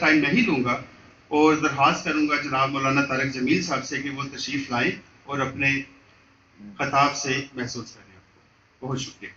Time نہیں لوں گا اور درخواست کروں گا جناب مولانا طارق جمیل صاحب سے کہ وہ تشریف لائیں اور اپنے خطاب سے محسوس کریں آپ کو. بہت شکریہ.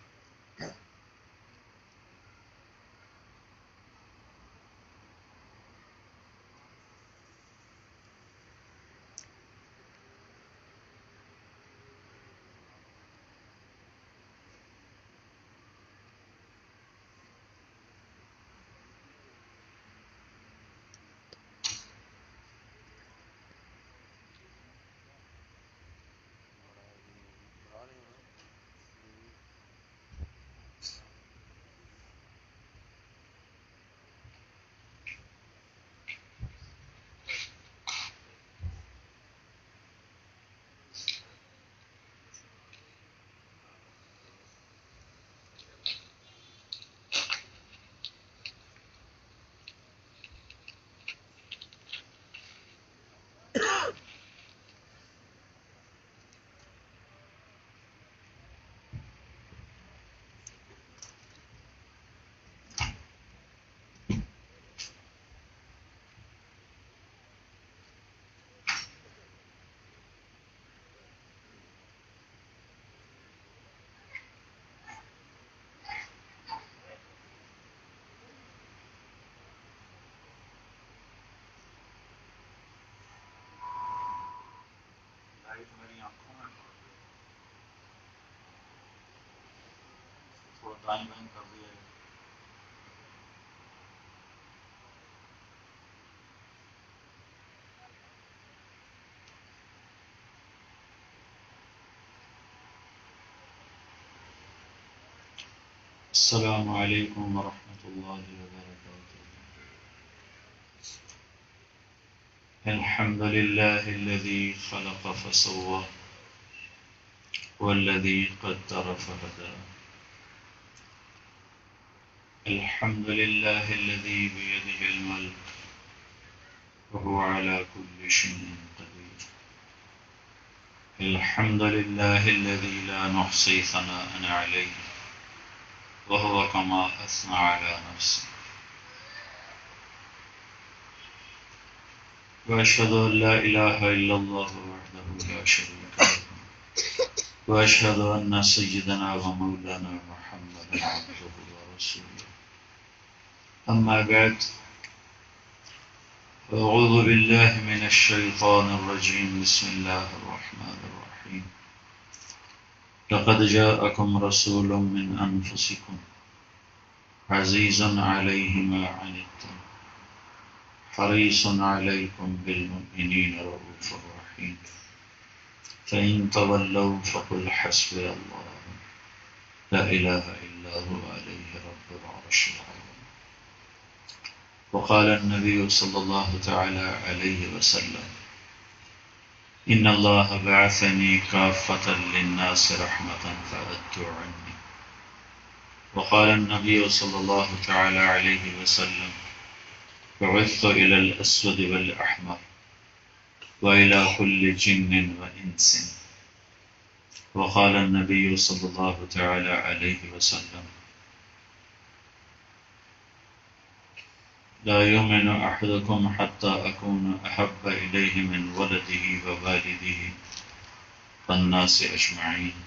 السلام علیکم ورحمۃ اللہ وبرکاتہ. الحمد للہ الذی خلق فسوى والذی قدر فہدى. الحمد للہ الذی بیدہ الملک وهو على كل شيء قدير. الحمد للہ الذی لا نحصي ثناء عليه وهو كما أثنى على نفسه. وأشهد أن لا إله إلا الله وحده لا شريك له وأشهد أن سيدنا ومولانا محمدا عبده ورسوله. أما بعد، أعوذ بالله من الشيطان الرجيم. بسم الله الرحمن الرحيم. لقد جاءكم رسول من أنفسكم عزيز عليه ما عنتم حريص عليكم بالمؤمنين رؤوف رحيم. فإن تولوا فقل حسبي الله لا إله إلا هو عليه رب العرش العظيم. وقال النبي صلى الله تعالى عليه وسلم: إن الله بعثني كافة للناس رحمة فأدوا عني. وقال النبي صلى الله تعالى عليه وسلم: بعثت إلى الأسود والأحمر وإلى كل جن وإنس. وقال النبي صلى الله تعالى عليه وسلم: لا يؤمن أحدكم حتى أكون أحب إليه من ولده ووالده والناس أجمعين.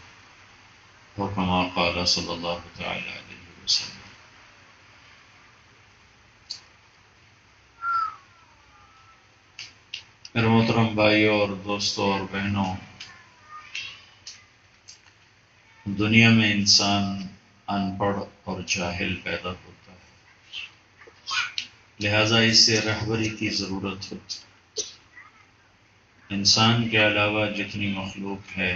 وكما قال صلى الله تعالى عليه وسلم. میرے محترم بھائیوں اور دوستوں اور بہنوں، دنیا میں انسان ان پڑھ اور جاہل پیدا ہوتا ہے، لہذا اس سے رہبری کی ضرورت ہوتی. انسان کے علاوہ جتنی مخلوق ہے،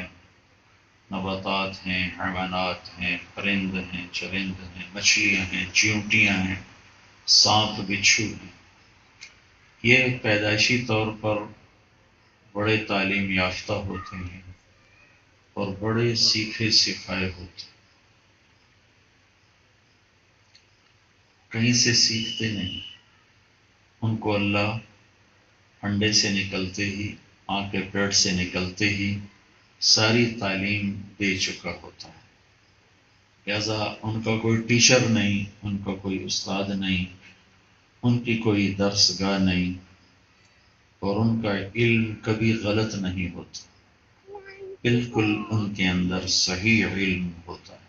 نباتات ہیں، حیوانات ہیں، پرند ہیں، چرند ہیں، مچھلیاں ہیں، چیونٹیاں ہیں، سانپ بچھو ہیں، یہ پیدائشی طور پر بڑے تعلیم یافتہ ہوتے ہیں اور بڑے سیکھے سکھائے ہوتے ہیں. کہیں سے سیکھتے نہیں، ان کو اللہ انڈے سے نکلتے ہی، ماں کے پیٹ سے نکلتے ہی ساری تعلیم دے چکا ہوتا ہے. لہذا ان کا کوئی ٹیچر نہیں، ان کا کوئی استاد نہیں، ان کی کوئی درس گاہ نہیں اور ان کا علم کبھی غلط نہیں ہوتا، بالکل ان کے اندر صحیح علم ہوتا ہے۔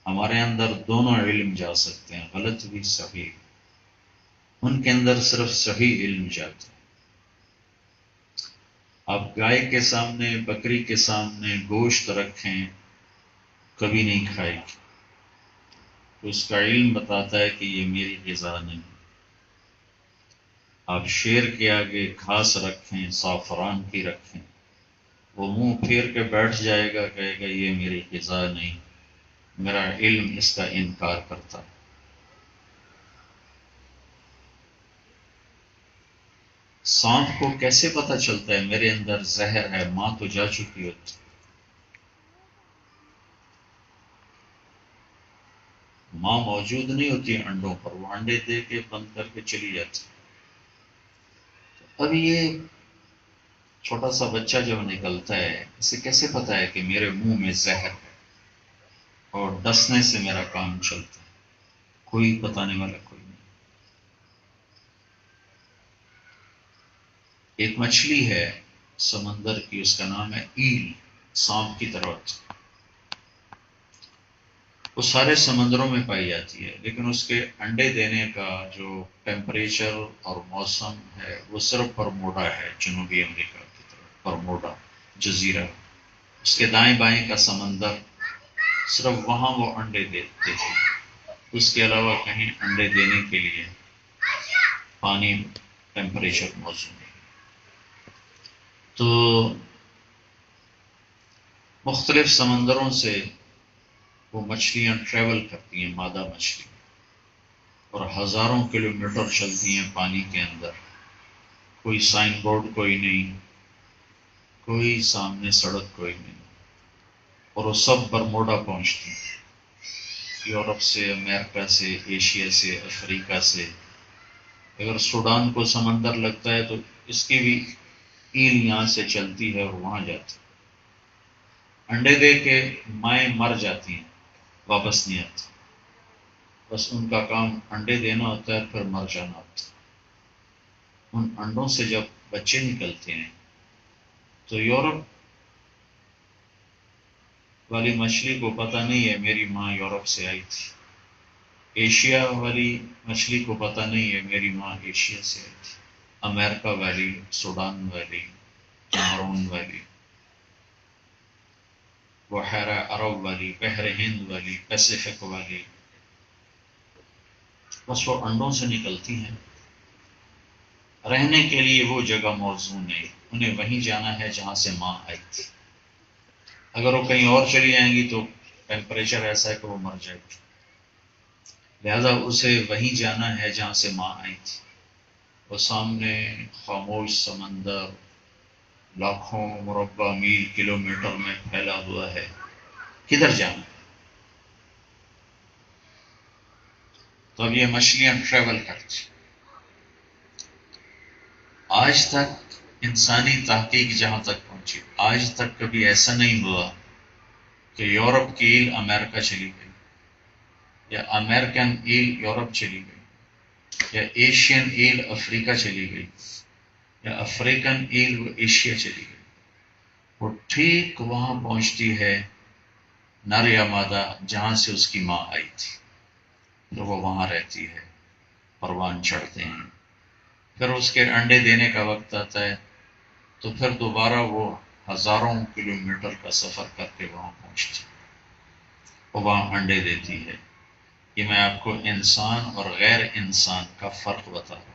ہمارے اندر دونوں علم جا سکتے ہیں، غلط بھی صحیح، ان کے اندر صرف صحیح علم جاتا ہے۔ آپ گائے کے سامنے، بکری کے سامنے گوشت رکھیں، کبھی نہیں کھائے گی، تو اس کا علم بتاتا ہے کہ یہ میری غذا نہیں۔ آپ شیر کے آگے گھاس رکھیں، زعفران کی رکھیں، وہ منہ پھیر کے بیٹھ جائے گا، کہے گا یہ میری غذا نہیں، میرا علم اس کا انکار کرتا ہے۔ سانپ کو کیسے پتہ چلتا ہے میرے اندر زہر ہے؟ ماں تو جا چکی ہوتی، ماں موجود نہیں ہوتی انڈوں پر، وہ انڈے دے کے بند کر کے چلی جاتی۔ اب یہ چھوٹا سا بچہ جب نکلتا ہے، اسے کیسے پتا ہے کہ میرے منہ میں زہر ہے اور ڈسنے سے میرا کام چلتا ہے؟ کوئی بتانے والا کوئی نہیں۔ ایک مچھلی ہے سمندر کی، اس کا نام ہے ایل، سانپ کی طرح ہوتی ہے۔ وہ سارے سمندروں میں پائی جاتی ہے، لیکن اس کے انڈے دینے کا جو ٹیمپریچر اور موسم ہے وہ صرف برموڈا ہے، جنوبی امریکہ کی طرف برموڈا جزیرہ، اس کے دائیں بائیں کا سمندر، صرف وہاں وہ انڈے دیتے ہیں۔ اس کے علاوہ کہیں انڈے دینے کے لیے پانی ٹیمپریچر موزوں ہے۔ تو مختلف سمندروں سے وہ مچھلیاں ٹریول کرتی ہیں، مادہ مچھلی، اور ہزاروں کلومیٹر چلتی ہیں پانی کے اندر، کوئی سائن بورڈ کوئی نہیں، کوئی سامنے سڑک کوئی نہیں، اور وہ سب برموڈا پہنچتی ہیں، یورپ سے، امریکہ سے، ایشیا سے، افریقہ سے۔ اگر سوڈان کو سمندر لگتا ہے تو اس کی بھی ایل یہاں سے چلتی ہے اور وہاں جاتی ہے۔ انڈے دے کے مائیں مر جاتی ہیں، واپس نہیں آتی، بس ان کا کام انڈے دینا ہوتا ہے، پھر مر جانا ہوتا ہے۔ ان انڈوں سے جب بچے نکلتے ہیں تو یورپ والی مچھلی کو پتہ نہیں ہے میری ماں یورپ سے آئی تھی، ایشیا والی مچھلی کو پتہ نہیں ہے میری ماں ایشیا سے آئی تھی، امریکہ والی، سوڈان والی، کیمرون والی، بحیرہ عرب والی، بحر ہند والی، پیسیفک والی، بس وہ انڈوں سے نکلتی ہیں۔ رہنے کے لیے وہ جگہ موزوں نہیں، انہیں وہیں جانا ہے جہاں سے ماں آئی تھی۔ اگر وہ کہیں اور چلی جائیں گی تو ٹیمپریچر ایسا ہے کہ وہ مر جائے گی، لہذا اسے وہیں جانا ہے جہاں سے ماں آئی تھی۔ وہ سامنے خاموش سمندر لاکھوں مربع میل کلومیٹر میں پھیلا ہوا ہے، کدھر جانا؟ تو اب یہ مچھلیاں ٹریول کرتی۔ آج تک انسانی تحقیق جہاں تک پہنچی، آج تک کبھی ایسا نہیں ہوا کہ یورپ کی ایل امریکہ چلی گئی، یا امریکن ایل یورپ چلی گئی، یا ایشین ایل افریقہ چلی گئی، یا افریقن ایل وہ ایشیا چلی گئی۔ وہ ٹھیک وہاں پہنچتی ہے، نر یا مادہ، جہاں سے اس کی ماں آئی تھی، پھر وہ وہاں رہتی ہے، پروان چڑھتے ہیں، پھر اس کے انڈے دینے کا وقت آتا ہے تو پھر دوبارہ وہ ہزاروں کلومیٹر کا سفر کر کے وہاں پہنچتی ہے، وہ وہاں انڈے دیتی ہے۔ یہ میں آپ کو انسان اور غیر انسان کا فرق بتا رہا ہوں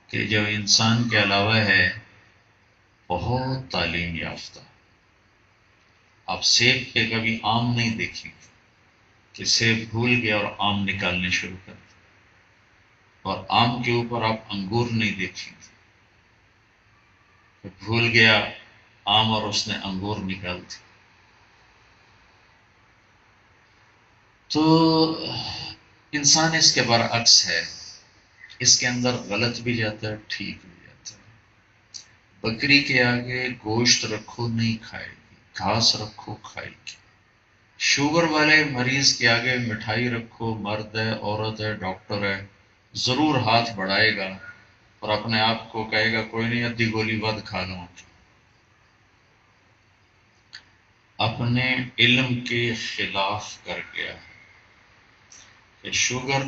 کہ جو انسان کے علاوہ ہے بہت تعلیم یافتہ۔ آپ سیب پہ کبھی آم نہیں دیکھیں گے کہ سیب بھول گیا اور آم نکالنے شروع کر دیا، اور آم کے اوپر آپ انگور نہیں دیکھیں گے کہ بھول گیا آم اور اس نے انگور نکال دی۔ تو انسان اس کے برعکس ہے، اس کے اندر غلط بھی جاتا ہے، ٹھیک بھی جاتا ہے۔ بکری کے آگے گوشت رکھو نہیں کھائے گی، گھاس رکھو کھائے گی، شوگر والے مریض کے آگے مٹھائی رکھو، مرد ہے، عورت ہے، ڈاکٹر ہے، ضرور ہاتھ بڑھائے گا اور اپنے آپ کو کہے گا کوئی نہیں ادھی گولی ود کھا لوں. اپنے علم کے خلاف کر گیا کہ شوگر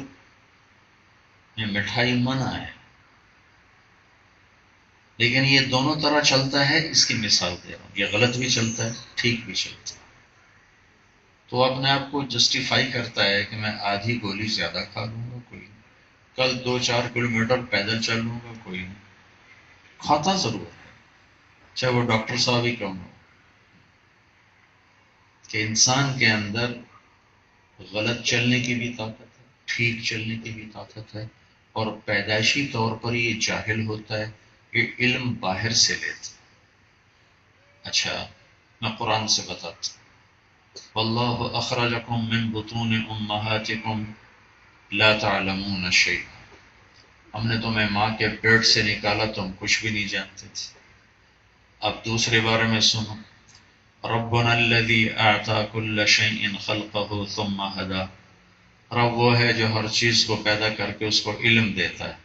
میں مٹھائی منع ہے، لیکن یہ دونوں طرح چلتا ہے. اس کی مثال دے رہا ہوں، یہ غلط بھی چلتا ہے، ٹھیک بھی چلتا ہے. تو اپنے آپ کو جسٹیفائی کرتا ہے کہ میں آدھی گولی زیادہ کھا لوں گا، کوئی نہیں. کل 2-4 کلومیٹر پیدل چل لوں گا، کوئی نہیں. کھاتا ضرور ہے، چاہے وہ ڈاکٹر صاحب ہی کیوں نہ ہو. کہ انسان کے اندر غلط چلنے کی بھی طاقت ہے، ٹھیک چلنے کی بھی طاقت ہے، اور پیدائشی طور پر یہ جاہل ہوتا ہے، یہ علم باہر سے لیتا. اچھا میں قرآن سے بتاتا ہوں. واللہ اخرجکم من بطون امہاتکم لا تعلمون شیئا. ہم نے تمہیں ماں کے پیٹ سے نکالا، تم کچھ بھی نہیں جانتے تھے. اب دوسرے بارے میں سنو. ربنا الذی اعطى كل شیء خلقه ثم هدى. رب وہ ہے جو ہر چیز کو پیدا کر کے اس کو علم دیتا ہے،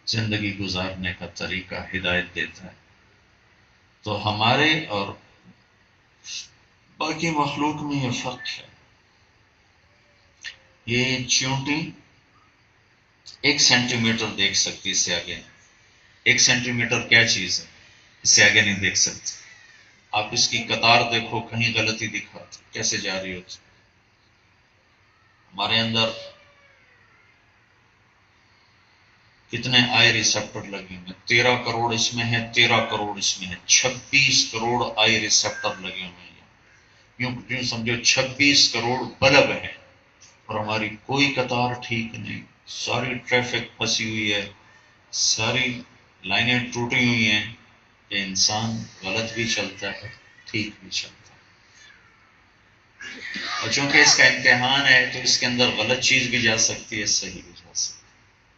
زندگی گزارنے کا طریقہ ہدایت دیتا ہے. تو ہمارے اور باقی مخلوق میں یہ فرق ہے. یہ چیونٹی 1 سینٹی میٹر دیکھ سکتی، اس سے آگے نہیں. 1 سینٹی میٹر کیا چیز ہے، اس سے آگے نہیں دیکھ سکتی. آپ اس کی قطار دیکھو، کہیں غلطی دکھاتی کیسے جا رہی ہوتی. ہمارے اندر کتنے آئی ریسیپٹر لگے ہوئے ہیں؟ 13 کروڑ اس میں ہے، 13 کروڑ اس میں ہے، 26 کروڑ آئی ریسیپٹر لگے ہوئے ہیں. یوں سمجھو 26 کروڑ بلب ہیں، اور ہماری کوئی قطار ٹھیک نہیں. ساری ٹریفک پھنسی ہوئی ہے، ساری لائنیں ٹوٹی ہوئی ہیں. کہ انسان غلط بھی چلتا ہے، ٹھیک بھی چلتا ہے. اور چونکہ اس کا امتحان ہے تو اس کے اندر غلط چیز بھی جا سکتی ہے، صحیح بھی جا سکتی ہے.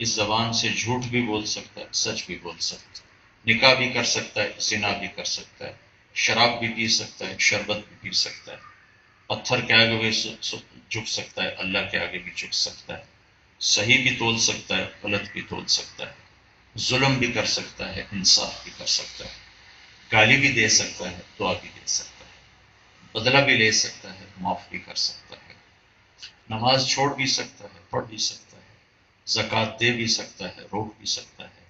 اس زبان سے جھوٹ بھی بول سکتا ہے، سچ بھی بول سکتا ہے. نکاح بھی کر سکتا ہے، زنا بھی کر سکتا ہے. شراب بھی پی سکتا ہے، شربت بھی پی سکتا ہے. پتھر کے آگے بھی جھک سکتا ہے، اللہ کے آگے بھی جھک سکتا ہے. صحیح بھی تول سکتا ہے، غلط بھی تول سکتا ہے. ظلم بھی کر سکتا ہے، انصاف بھی کر سکتا ہے. گالی بھی دے سکتا ہے، دعا بھی دے سکتا ہے. بدلہ بھی لے سکتا ہے، معاف بھی کر سکتا ہے. نماز چھوڑ بھی سکتا ہے، پڑھ بھی سکتا ہے. زکوٰۃ دے بھی سکتا ہے، روک بھی سکتا ہے.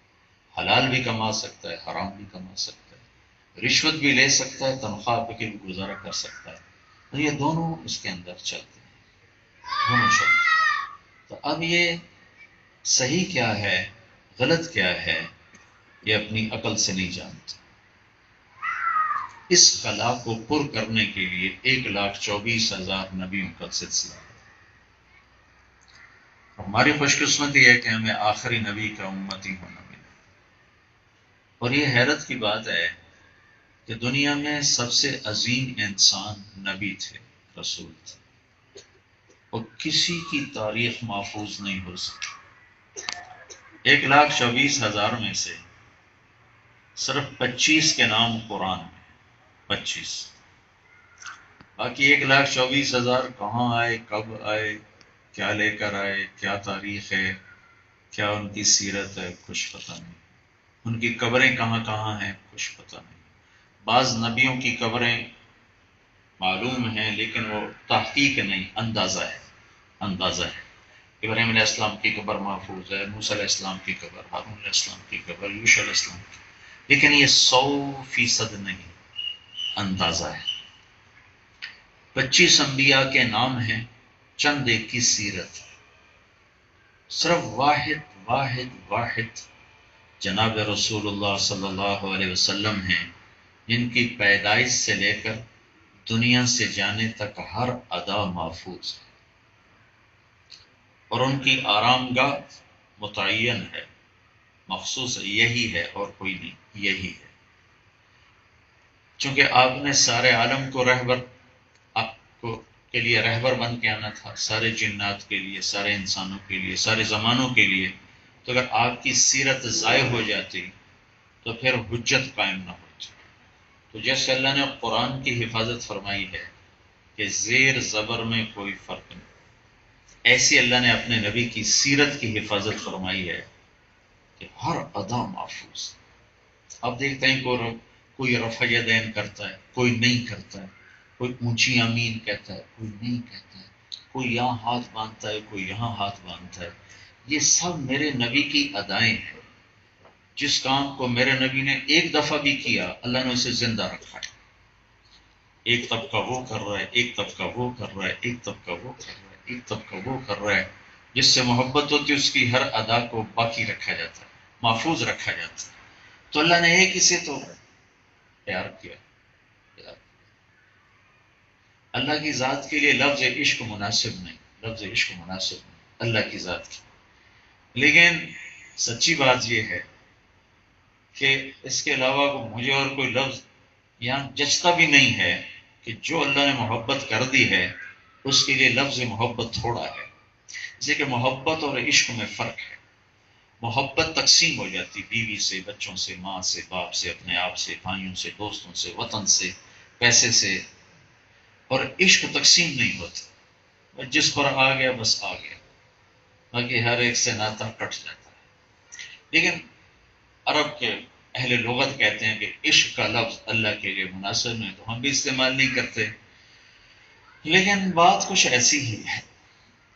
حلال بھی کما سکتا ہے، حرام بھی کما سکتا ہے. رشوت بھی لے سکتا ہے، تنخواہ پہ بھی گزارا کر سکتا ہے. تو یہ دونوں اس کے اندر چلتے ہیں، دونوں چلتے ہیں. تو اب یہ صحیح کیا ہے، غلط کیا ہے، یہ اپنی عقل سے نہیں جانتے. اس کلا کو پر کرنے کے لیے 1,24,000 نبیوں کا سلسلہ ہے. ہماری خوش قسمتی ہے کہ ہمیں آخری نبی کا امتی ہونا ملا. اور یہ حیرت کی بات ہے کہ دنیا میں سب سے عظیم انسان نبی تھے، رسول تھے، اور کسی کی تاریخ محفوظ نہیں ہو سکی. 1,24,000 میں سے صرف 25 کے نام قرآن میں، 25. باقی 1,24,000 کہاں آئے، کب آئے، کیا لے کر آئے، کیا تاریخ ہے، کیا ان کی سیرت ہے، کچھ پتہ نہیں. ان کی قبریں کہاں کہاں ہیں، کچھ پتہ نہیں. بعض نبیوں کی قبریں معلوم ہیں لیکن وہ تحقیق نہیں، اندازہ ہے، اندازہ ہے. ابراہیم علیہ السلام کی قبر محفوظ ہے، موسیٰ علیہ السلام کی قبر، ہارون علیہ السلام کی قبر، یوشع علیہ السلام کی، لیکن یہ 100% نہیں، اندازہ ہے. 25 انبیاء کے نام ہیں، چند ایک کی سیرت. صرف واحد جناب رسول اللہ صلی اللہ علیہ وسلم ہیں، جن کی پیدائش سے لے کر دنیا سے جانے تک ہر ادا محفوظ ہے، اور ان کی آرام گاہ متعین ہے، مخصوص ہے، یہی ہے اور کوئی نہیں، یہی ہے. چونکہ آپ نے سارے عالم کو آپ کو کے لیے رہبر بن کے آنا تھا، سارے جنات کے لیے، سارے انسانوں کے لیے، سارے زمانوں کے لیے. تو اگر آپ کی سیرت ضائع ہو جاتی تو پھر حجت قائم نہ ہوتی. تو جیسے اللہ نے قرآن کی حفاظت فرمائی ہے، کہ زیر زبر میں کوئی فرق نہیں. ایسی اللہ نے اپنے نبی کی سیرت کی حفاظت فرمائی ہے کہ ہر ادا محفوظ. اب دیکھتے ہیں کوئی رفع یدین کرتا ہے، کوئی نہیں کرتا ہے، کوئی اونچی آمین کہتا ہے، کوئی نہیں کہتا ہے، کوئی یہاں ہاتھ باندھتا ہے، کوئی یہاں ہاتھ باندھتا ہے. یہ سب میرے نبی کی ادائیں ہیں. جس کام کو میرے نبی نے ایک دفعہ بھی کیا اللہ نے اسے زندہ رکھا ہے. ایک طبقہ وہ کر رہا ہے، ایک طبقہ وہ کر رہا ہے، ایک طبقہ وہ کر رہا ہے، ایک طبقہ وہ کر رہا ہے. جس سے محبت ہوتی ہے اس کی ہر ادا کو باقی رکھا جاتا ہے، محفوظ رکھا جاتا ہے. تو اللہ نے ایک اسے تو پیار کیا. اللہ کی ذات کے لیے لفظ عشق مناسب نہیں، لفظ عشق مناسب نہیں اللہ کی ذات کی. لیکن سچی بات یہ ہے کہ اس کے علاوہ مجھے اور کوئی لفظ یہاں جچتا بھی نہیں ہے کہ جو اللہ نے محبت کر دی ہے اس کے لیے لفظ محبت تھوڑا ہے. اس لیے کہ محبت اور عشق میں فرق ہے. محبت تقسیم ہو جاتی بیوی سے، بچوں سے، ماں سے، باپ سے، اپنے آپ سے، بھائیوں سے، دوستوں سے، وطن سے، پیسے سے. اور عشق تقسیم نہیں ہوتا، جس پر آ گیا بس آ گیا، باقی ہر ایک سے ناطہ کٹ جاتا ہے. لیکن عرب کے اہل لغت کہتے ہیں کہ عشق کا لفظ اللہ کے لیے مناسب نہیں، تو ہم بھی استعمال نہیں کرتے. لیکن بات کچھ ایسی ہی ہے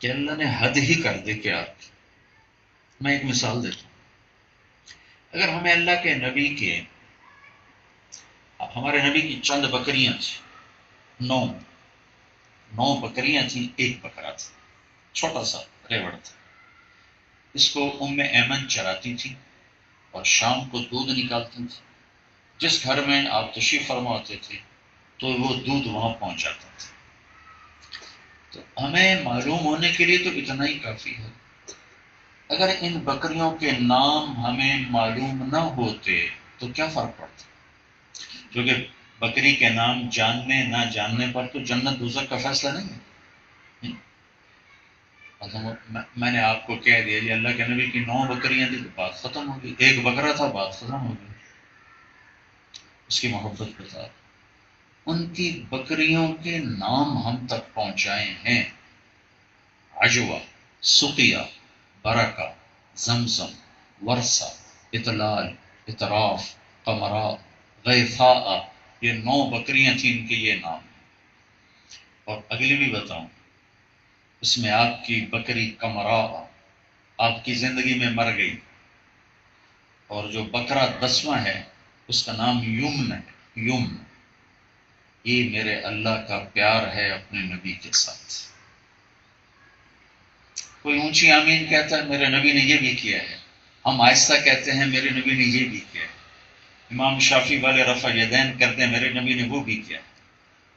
کہ اللہ نے حد ہی کر دی. کہ میں ایک مثال دیتا ہوں. اگر ہمیں اللہ کے نبی کے، ہمارے نبی کی چند بکریاں تھیں، 9 بکریاں تھیں، ایک بکرا تھا چھوٹا سا ریوڑ تھا. اس کو ام ایمن چراتی تھی اور شام کو دودھ نکالتی تھی. جس گھر میں آپ تشریف فرما ہوتے تھے تو وہ دودھ وہاں پہنچ جاتا تھا. تو ہمیں معلوم ہونے کے لیے تو اتنا ہی کافی ہے. اگر ان بکریوں کے نام ہمیں معلوم نہ ہوتے تو کیا فرق پڑتا؟ کیونکہ بکری کے نام جاننے نہ جاننے پر تو جنت دوزخ کا فیصلہ نہیں ہے. میں نے آپ کو کہہ دیا جی اللہ کے نبی کی 9 بکریاں تھیں تو بات ختم ہو گئی. ایک بکرا تھا، بات ختم ہو گئی. اس کی محبت بتا. ان کی بکریوں کے نام ہم تک پہنچائے ہیں: عجوہ، سقیہ، برکہ، زمزم، ورثہ، اطلال، اطراف، قمرا، غیفاء. یہ 9 بکریاں تھیں، ان کے یہ نام. اور اگلی بھی بتاؤں، اس میں آپ کی بکری قمرا آپ کی زندگی میں مر گئی، اور جو بکرا 10واں ہے اس کا نام یمن ہے. یمن. یہ میرے اللہ کا پیار ہے اپنے نبی کے ساتھ. کوئی اونچی آمین کہتا ہے میرے نبی نے یہ بھی کیا ہے. ہم آہستہ کہتے ہیں میرے نبی نے یہ بھی کیا ہے. امام شافی والے رفع یدین کرتے ہیں میرے نبی نے وہ بھی کیا ہے.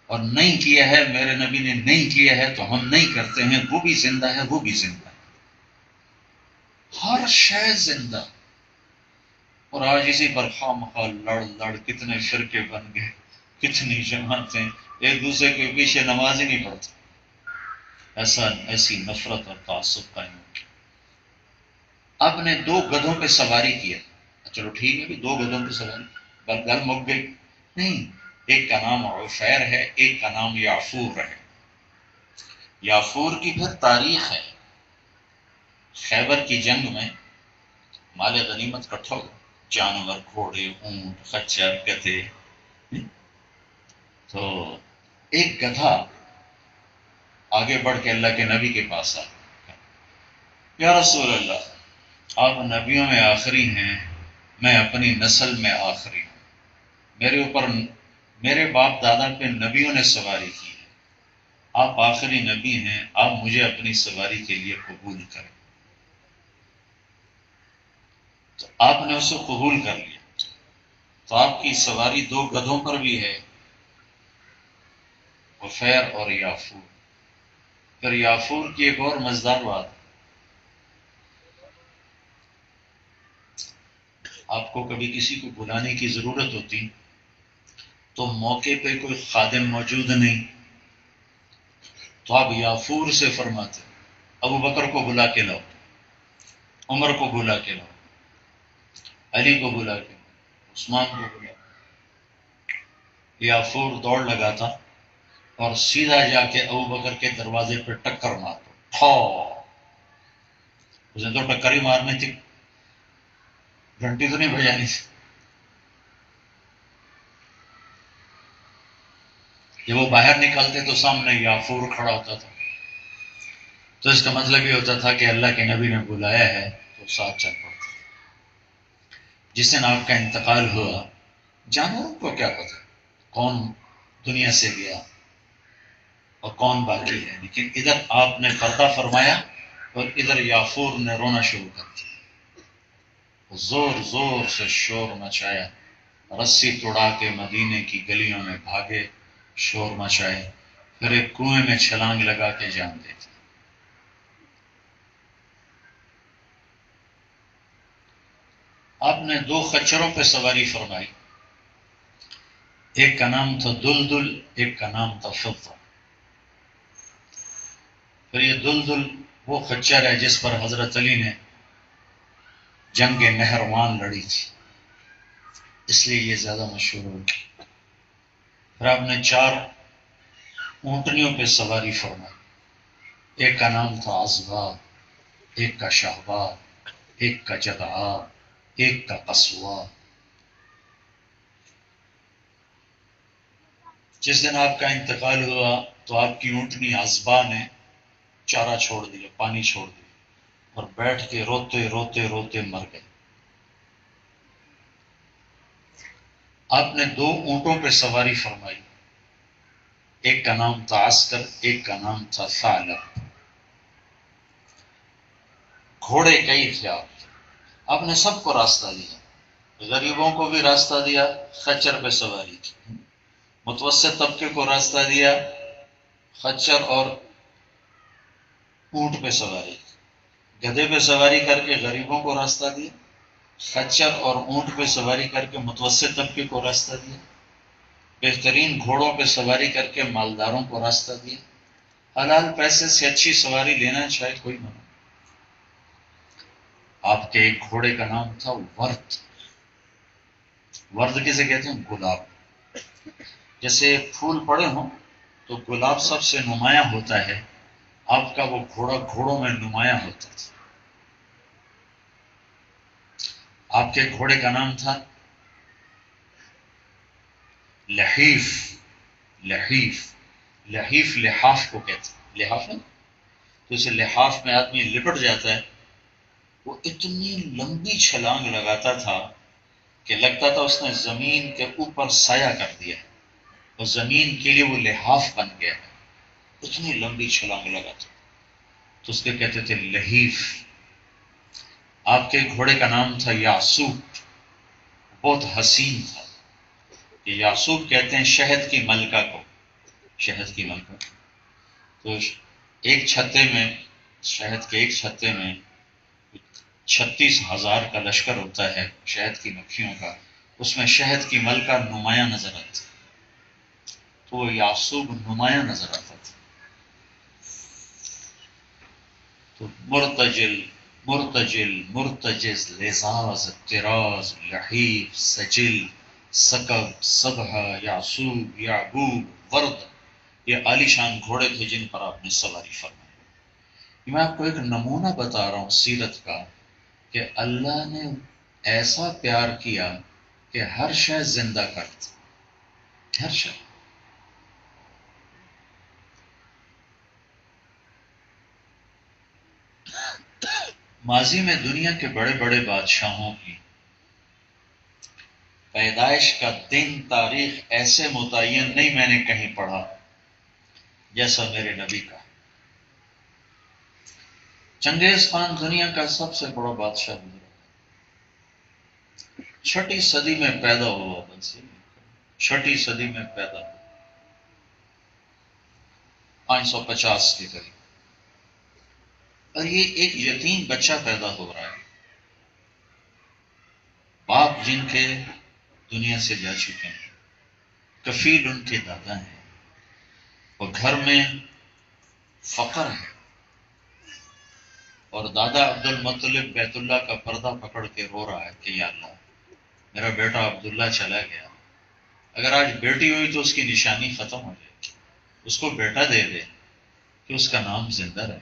اور نہیں کیا ہے میرے نبی نے نہیں کیا ہے تو ہم نہیں کرتے ہیں. وہ بھی زندہ ہے، وہ بھی زندہ ہے، ہر شے زندہ. اور آج اسی پر خواہ مخواہ لڑ کتنے فرقے بن گئے، کتنی جماعتیں، ایک دوسرے کے پیچھے نماز ہی نہیں پڑھتے. ایسی نفرت اور تعصب قائم ہو گیا. آپ نے 2 گدھوں پہ سواری کیا، چلو ٹھیک ہے کہ 2 گدھوں پہ سواری، گل مک گئی. نہیں، ایک کا نام عفیر ہے، ایک کا نام یافور ہے. یافور کی پھر تاریخ ہے. خیبر کی جنگ میں مال غنیمت کٹھا ہو، جانور، گھوڑے، اونٹ، خچر، گدھے. تو ایک گدھا آگے بڑھ کے اللہ کے نبی کے پاس آ، یا رسول اللہ، آپ نبیوں میں آخری ہیں، میں اپنی نسل میں آخری ہوں. میرے اوپر، میرے باپ دادا پہ نبیوں نے سواری کی ہے، آپ آخری نبی ہیں، آپ مجھے اپنی سواری کے لیے قبول کریں. تو آپ نے اسے قبول کر لیا. تو آپ کی سواری 2 گدھوں پر بھی ہے، عفیر اور یافور. پھر یافور کی ایک اور مزدار بات، آپ کو کبھی کسی کو بلانے کی ضرورت ہوتی تو موقع پہ کوئی خادم موجود نہیں تو آپ یافور سے فرماتے ابو بکر کو بلا کے لاؤ، عمر کو بلا کے لاؤ، علی کو بلا کے لاؤ، عثمان کو بلا. یافور دوڑ لگاتا اور سیدھا جا کے ابو بکر کے دروازے پہ ٹکر مار دو، ٹھو، اس نے تو ٹکر ہی مارنی تھی، گھنٹی تو نہیں بجانی تھی۔ جب وہ باہر نکلتے تو سامنے یافور کھڑا ہوتا تھا، تو اس کا مطلب یہ ہوتا تھا کہ اللہ کے نبی نے بلایا ہے تو ساتھ چل پڑتا۔ جس دن آپ کا انتقال ہوا، جانوروں کو کیا پتا کون دنیا سے گیا اور کون باقی ہے، لیکن ادھر آپ نے پردہ فرمایا اور ادھر یافور نے رونا شروع کر دیا، زور زور سے شور مچایا، رسی توڑا کے مدینے کی گلیوں میں بھاگے، شور مچائے، پھر ایک کنویں میں چھلانگ لگا کے جان دے دی۔ آپ نے 2 خچروں پہ سواری فرمائی، ایک کا نام تھا دلدل، ایک کا نام تھا فضہ۔ پھر یہ دلدل وہ خچر ہے جس پر حضرت علی نے جنگ نہروان لڑی تھی، اس لیے یہ زیادہ مشہور ہو گئی۔ پھر آپ نے 4 اونٹنیوں پہ سواری فرمائی، ایک کا نام تھا عزبا، ایک کا شہبا، ایک کا جدعا، ایک کا قصوا۔ جس دن آپ کا انتقال ہوا تو آپ کی اونٹنی عزبا نے چارہ چھوڑ دیا، پانی چھوڑ دیا، اور بیٹھ کے روتے روتے روتے مر گئے۔ آپ نے 2 اونٹوں پہ سواری فرمائی، ایک کا نام تھا عسکر، ایک کا نام تھا ثعلب۔ گھوڑے کئی تھے آپ نے سب کو راستہ دیا، غریبوں کو بھی راستہ دیا، خچر پہ سواری کی، متوسط طبقے کو راستہ دیا، خچر اور اونٹ پہ سواری کی، گدھے پہ سواری کر کے غریبوں کو راستہ دیا، خچر اور اونٹ پہ سواری کر کے متوسط طبقے کو راستہ دیا، بہترین گھوڑوں پہ سواری کر کے مالداروں کو راستہ دیا۔ حلال پیسے سے اچھی سواری لینا چاہے کوئی منع۔ آپ کے ایک گھوڑے کا نام تھا ورد۔ ورد کسے کہتے ہیں؟ گلاب۔ جیسے پھول پڑے ہوں تو گلاب سب سے نمایاں ہوتا ہے، آپ کا وہ گھوڑا گھوڑوں میں نمایاں ہوتا تھا۔ آپ کے گھوڑے کا نام تھا لحیف۔ لحیف، لحیف لحاف کو کہتے ہیں، لحاف ہے تو اسے لحاف میں آدمی لپٹ جاتا ہے۔ وہ اتنی لمبی چھلانگ لگاتا تھا کہ لگتا تھا اس نے زمین کے اوپر سایہ کر دیا ہے اور زمین کے لیے وہ لحاف بن گیا ہے، اتنی لمبی چھلانگ لگاتا تو اس کے کہتے تھے لحیف۔ آپ کے گھوڑے کا نام تھا یاسوب، بہت حسین تھا۔ یہ یاسوب کہتے ہیں شہد کی ملکہ کو، شہد کی ملکہ۔ تو ایک چھتے میں، شہد کے ایک چھتے میں 36,000 کا لشکر ہوتا ہے شہد کی مکھیوں کا، اس میں شہد کی ملکہ نمایاں نظر آتی، تو وہ یاسوب نمایاں نظر آتا تھا۔ تو مرتجل مرتجل مرتجز لذاذ طراز لحیف سجل سکب سبحہ یاسوب یعقوب ورد، یہ عالی شان گھوڑے تھے جن پر آپ نے سواری فرمائی۔ میں آپ کو ایک نمونہ بتا رہا ہوں سیرت کا کہ اللہ نے ایسا پیار کیا کہ ہر شے زندہ کرتا، ہر شے۔ ماضی میں دنیا کے بڑے بڑے بادشاہوں کی پیدائش کا دن تاریخ ایسے متعین نہیں میں نے کہیں پڑھا جیسا میرے نبی کا۔ چنگیز خان دنیا کا سب سے بڑا بادشاہ گزرا، 6 صدی میں پیدا ہوا، بس 6 صدی میں پیدا ہوا، 550 کے قریب، اور یہ ایک یتیم بچہ پیدا ہو رہا ہے، باپ جن کے دنیا سے جا چکے ہیں، کفیل ان کے دادا ہیں، اور گھر میں فقر ہے، اور دادا عبد المطلب بیت اللہ کا پردہ پکڑ کے رو رہا ہے کہ یا اللہ میرا بیٹا عبداللہ چلا گیا، اگر آج بیٹی ہوئی تو اس کی نشانی ختم ہو جائے گی، اس کو بیٹا دے دے کہ اس کا نام زندہ رہے،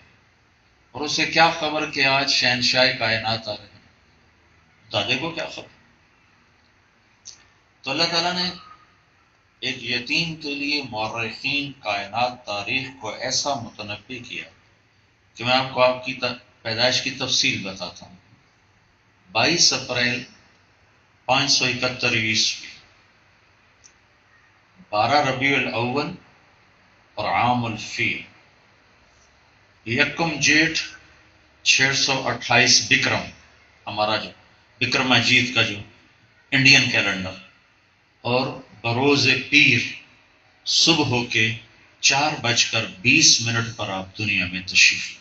اور اسے کیا خبر کہ آج شہنشاہ کائنات آ رہے ہیں، دادے کو کیا خبر؟ تو اللہ تعالیٰ نے ایک یتیم کے لیے مورخین کائنات تاریخ کو ایسا متنبع کیا کہ میں آپ کو آپ کی پیدائش کی تفصیل بتاتا ہوں۔ 22 اپریل 571 عیسوی، 12 ربیع الاول اور عام الفیل، 1 جیٹھ 628 بکرم، ہمارا جو بکرماجیت کا جو انڈین کیلنڈر، اور بروز پیر صبح ہو کے 4:20 پر آپ دنیا میں تشریف لائے۔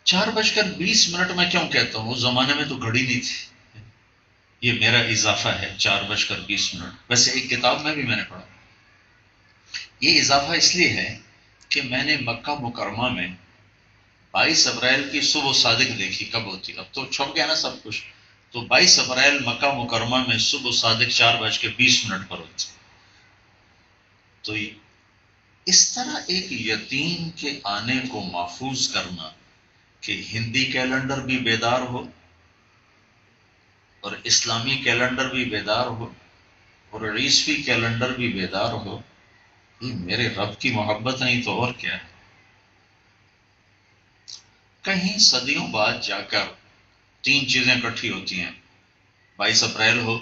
4:20 میں کیوں کہتا ہوں؟ اس زمانے میں تو گھڑی نہیں تھی، یہ میرا اضافہ ہے 4:20۔ ویسے ایک کتاب میں بھی میں نے پڑھا، یہ اضافہ اس لیے ہے کہ میں نے مکہ مکرمہ میں 22 اپریل کی صبح صادق دیکھی کب ہوتی، اب تو چھپ گیا نا سب کچھ، تو 22 اپریل مکہ مکرمہ میں صبح صادق 4:20 پر ہوتی۔ تو اس طرح ایک یتیم کے آنے کو محفوظ کرنا کہ ہندی کیلنڈر بھی بیدار ہو اور اسلامی کیلنڈر بھی بیدار ہو اور عیسوی کیلنڈر بھی بیدار ہو، یہ میرے رب کی محبت نہیں تو اور کیا ہے؟ کہیں صدیوں بعد جا کر 3 چیزیں اکٹھی ہوتی ہیں، 22 اپریل ہو،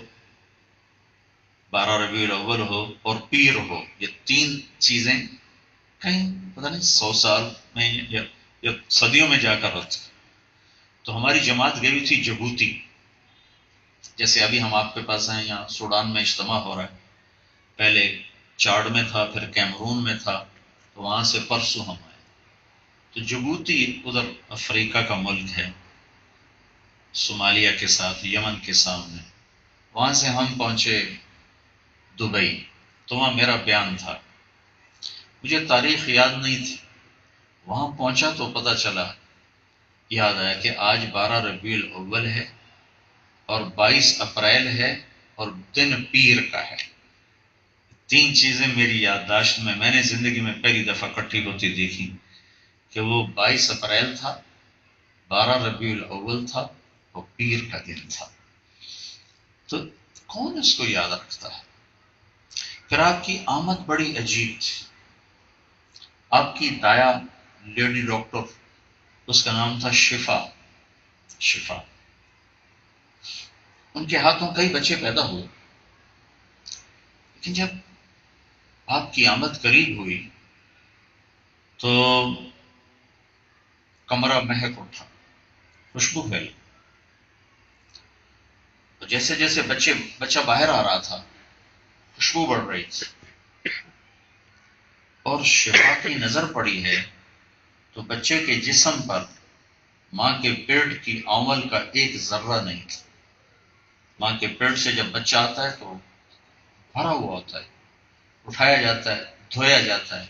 12 ربیع الاول ہو اور پیر ہو، یہ 3 چیزیں کہیں پتہ نہیں 100 سال میں یا صدیوں میں جا کر ہوتی۔ تو ہماری جماعت گئی تھی جبوتی، جیسے ابھی ہم آپ کے پاس ہیں، یہاں سوڈان میں اجتماع ہو رہا ہے، پہلے چاڈ میں تھا، پھر کیمرون میں تھا، تو وہاں سے پرسوں ہم آئے۔ تو جبوتی ادھر افریقہ کا ملک ہے، صومالیہ کے ساتھ، یمن کے سامنے، وہاں سے ہم پہنچے دبئی، تو وہاں میرا بیان تھا، مجھے تاریخ یاد نہیں تھی، وہاں پہنچا تو پتہ چلا، یاد آیا کہ آج 12 ربیع الاول ہے اور 22 اپریل ہے اور دن پیر کا ہے۔ 3 چیزیں میری یادداشت میں نے زندگی میں پہلی دفعہ اکٹھی ہوتی دیکھی، کہ وہ 22 اپریل تھا، 12 ربیع الاول تھا اور پیر کا دن تھا۔ تو کون اس کو یاد رکھتا ہے؟ پھر آپ کی آمد بڑی عجیب تھی، آپ کی دایا لیڈی ڈاکٹر، اس کا نام تھا شفا، ان کے ہاتھوں کئی بچے پیدا ہوئے، لیکن جب آپ کی آمد قریب ہوئی تو کمرہ مہک اٹھا، خوشبو پھیلی، تو جیسے جیسے بچہ باہر آ رہا تھا خوشبو بڑھ رہی تھی، اور شفا کی نظر پڑی ہے تو بچے کے جسم پر ماں کے پیٹ کی آنول کا ایک ذرہ نہیں تھا۔ ماں کے پیٹ سے جب بچہ آتا ہے تو بھرا ہوا ہوتا ہے، اٹھایا جاتا ہے، دھویا جاتا ہے،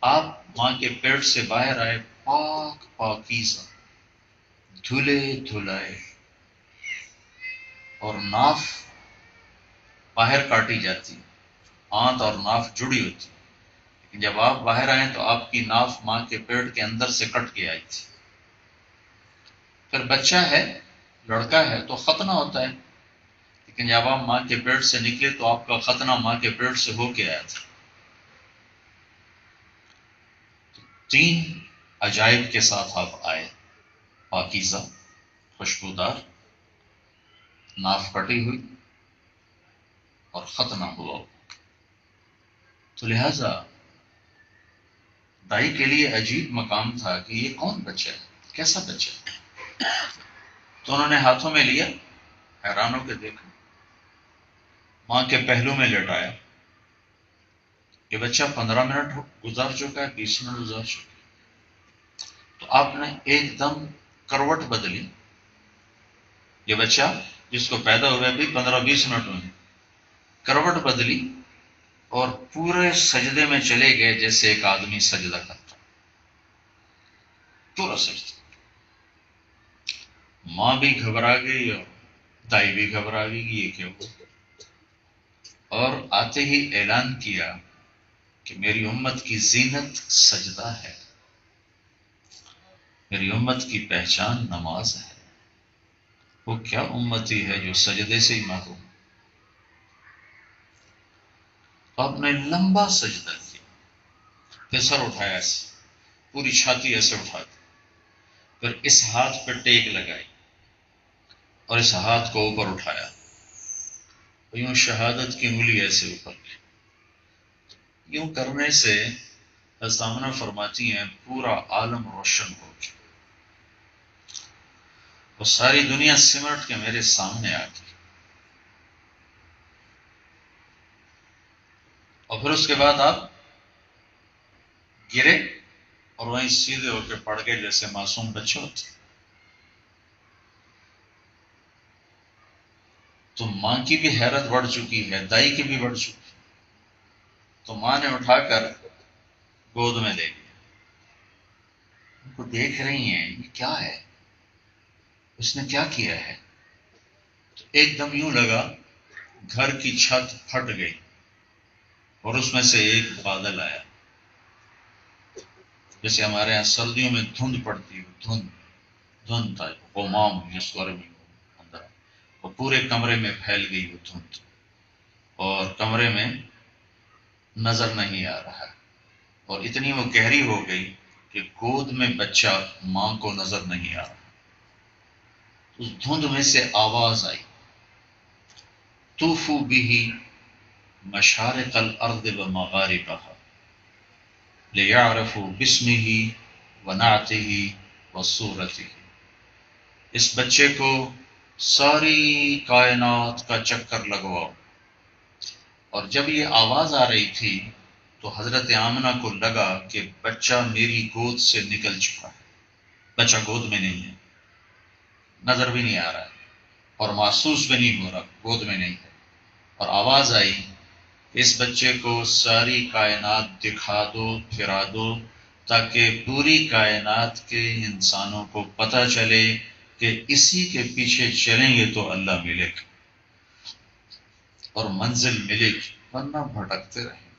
آپ ماں کے پیٹ سے باہر آئے پاک پاکیزہ، دھلے دھلائے، اور ناف باہر کاٹی جاتی، آنت اور ناف جڑی ہوتی، لیکن جب آپ باہر آئیں تو آپ کی ناف ماں کے پیٹ کے اندر سے کٹ کے آئی تھی۔ پھر بچہ ہے، لڑکا ہے تو ختنہ ہوتا ہے، لیکن جب آپ ماں کے پیٹ سے نکلے تو آپ کا ختنہ ماں کے پیٹ سے ہو کے آیا تھا۔ 3 عجائب کے ساتھ آپ آئے، پاکیزہ، خوشبودار، ناف کٹی ہوئی اور ختنہ ہوا۔ تو لہذا دائی کے لیے عجیب مقام تھا کہ یہ کون بچہ ہے، کیسا بچہ ہے؟ تو انہوں نے ہاتھوں میں لیا، حیران ہو کے دیکھا، ماں کے پہلو میں لٹایا، یہ بچہ 15 منٹ گزار چکا ہے، 20 منٹ گزار چکا ہے، تو آپ نے ایک دم کروٹ بدلی، یہ بچہ جس کو پیدا ہوا بھی 15-20 منٹ میں کروٹ بدلی اور پورے سجدے میں چلے گئے جیسے ایک آدمی سجدہ کرتا، پورا سجدہ۔ ماں بھی گھبرا گئی اور دائی بھی گھبرا گئی، یہ کیا ہوا؟ اور آتے ہی اعلان کیا کہ میری امت کی زینت سجدہ ہے، میری امت کی پہچان نماز ہے۔ وہ کیا امتی ہے جو سجدے سے ہی محروم؟ آپ نے لمبا سجدہ کیا، پھر سر اٹھایا ایسے، پوری چھاتی ایسے اٹھا دی، پھر اس ہاتھ پہ ٹیک لگائی اور اس ہاتھ کو اوپر اٹھایا، یوں شہادت کی انگلی ایسے اوپر کی۔ یوں کرنے سے سامنا فرماتی ہیں پورا عالم روشن ہو گیا، وہ ساری دنیا سمٹ کے میرے سامنے آ گئی، اور پھر اس کے بعد آپ گرے اور وہیں سیدھے ہو کے پڑ گئے جیسے معصوم بچے ہوتے۔ تو ماں کی بھی حیرت بڑھ چکی ہے، دائی کی بھی بڑھ چکی، تو ماں نے اٹھا کر گود میں لے لیا۔ ان کو دیکھ رہی ہیں یہ کیا ہے، اس نے کیا کیا ہے؟ تو ایک دم یوں لگا گھر کی چھت پھٹ گئی اور اس میں سے ایک بادل آیا، جیسے ہمارے یہاں سردیوں میں دھند پڑتی ہے، دھند تھا، غمام جس بارے میں اندر، اور پورے کمرے میں پھیل گئی وہ دھند، اور کمرے میں نظر نہیں آ رہا، اور اتنی وہ گہری ہو گئی کہ گود میں بچہ ماں کو نظر نہیں آ رہا۔ اس دھند میں سے آواز آئی، طوفوا به مشارق الارض ومغاربها لیعرفوا باسمه ونعته وصورته۔ اس بچے کو ساری کائنات کا چکر لگواؤ۔ اور جب یہ آواز آ رہی تھی تو حضرت آمنہ کو لگا کہ بچہ میری گود سے نکل چکا ہے، بچہ گود میں نہیں ہے، نظر بھی نہیں آ رہا ہے اور محسوس بھی نہیں ہو رہا، گود میں نہیں ہے، اور آواز آئی اس بچے کو ساری کائنات دکھا دو، پھرا دو، تاکہ پوری کائنات کے انسانوں کو پتہ چلے کہ اسی کے پیچھے چلیں گے تو اللہ ملے گا اور منزل ملے گی، ورنہ بھٹکتے رہیں۔